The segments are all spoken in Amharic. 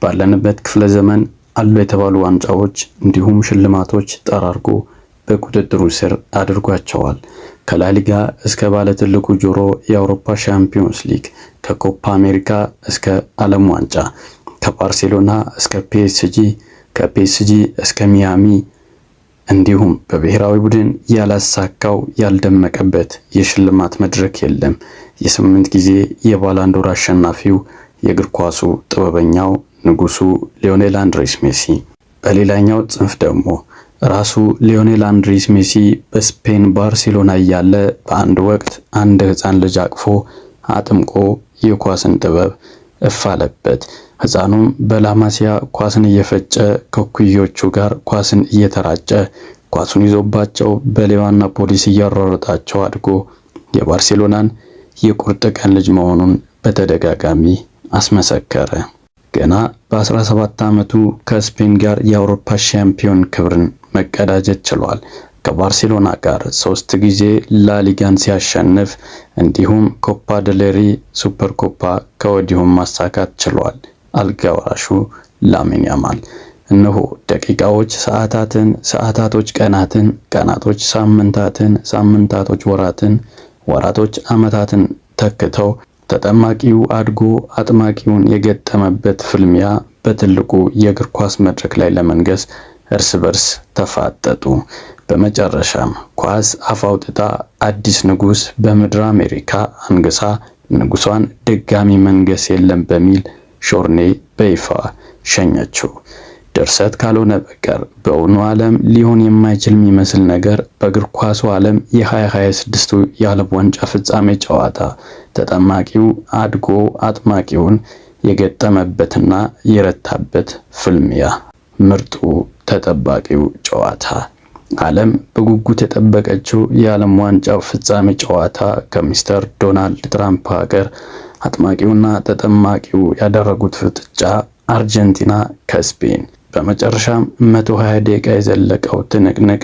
ባለንበት ክፍለ ዘመን አሉ የተባሉ ዋንጫዎች እንዲሁም ሽልማቶች ጠራርጎ በቁጥጥሩ ስር አድርጓቸዋል። ከላሊጋ እስከ ባለ ትልቁ ጆሮ የአውሮፓ ሻምፒዮንስ ሊግ፣ ከኮፓ አሜሪካ እስከ ዓለም ዋንጫ፣ ከባርሴሎና እስከ ፒኤስጂ፣ ከፒኤስጂ እስከ ሚያሚ እንዲሁም በብሔራዊ ቡድን ያላሳካው ያልደመቀበት የሽልማት መድረክ የለም። የ8 ጊዜ የባላንዶር አሸናፊው የእግር ኳሱ ጥበበኛው ንጉሱ ሊዮኔል አንድሬስ ሜሲ። በሌላኛው ጽንፍ ደግሞ ራሱ ሊዮኔል አንድሬስ ሜሲ በስፔን ባርሴሎና እያለ በአንድ ወቅት አንድ ሕፃን ልጅ አቅፎ አጥምቆ የኳስን ጥበብ እፋለበት። ሕፃኑም በላማሲያ ኳስን እየፈጨ ከኩዮቹ ጋር ኳስን እየተራጨ ኳሱን ይዞባቸው በሌባና ፖሊስ እያሯሯጣቸው አድጎ የባርሴሎናን የቁርጥ ቀን ልጅ መሆኑን በተደጋጋሚ አስመሰከረ። ገና በ17 ዓመቱ ከስፔን ጋር የአውሮፓ ሻምፒዮን ክብርን መቀዳጀት ችሏል። ከባርሴሎና ጋር 3 ጊዜ ላሊጋን ሲያሸንፍ እንዲሁም ኮፓ ደሌሪ ሱፐር ኮፓ ከወዲሁም ማሳካት ችሏል። አልጋ ወራሹ ላሚን ያማል እነሆ ደቂቃዎች ሰዓታትን፣ ሰዓታቶች ቀናትን፣ ቀናቶች ሳምንታትን፣ ሳምንታቶች ወራትን፣ ወራቶች ዓመታትን ተክተው ተጠማቂው አድጎ አጥማቂውን የገጠመበት ፍልሚያ በትልቁ የእግር ኳስ መድረክ ላይ ለመንገስ እርስ በርስ ተፋጠጡ። በመጨረሻም ኳስ አፋውጥታ አዲስ ንጉስ በምድር አሜሪካ አንግሳ ንጉሷን ድጋሚ መንገስ የለም በሚል ሾርኔ በይፋ ሸኘችው። ድርሰት ካልሆነ በቀር በእውኑ ዓለም ሊሆን የማይችል የሚመስል ነገር በእግር ኳሱ ዓለም የ2026ቱ የዓለም ዋንጫ ፍጻሜ ጨዋታ ተጠማቂው አድጎ አጥማቂውን የገጠመበትና የረታበት ፍልሚያ፣ ምርጡ ተጠባቂው ጨዋታ፣ ዓለም በጉጉት የጠበቀችው የዓለም ዋንጫው ፍጻሜ ጨዋታ ከሚስተር ዶናልድ ትራምፕ ሀገር አጥማቂውና ተጠማቂው ያደረጉት ፍጥጫ፣ አርጀንቲና ከስፔን፣ በመጨረሻም 120 ደቂቃ የዘለቀው ትንቅንቅ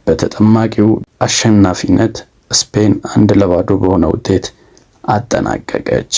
በተጠማቂው አሸናፊነት ስፔን 1-0 በሆነ ውጤት አጠናቀቀች።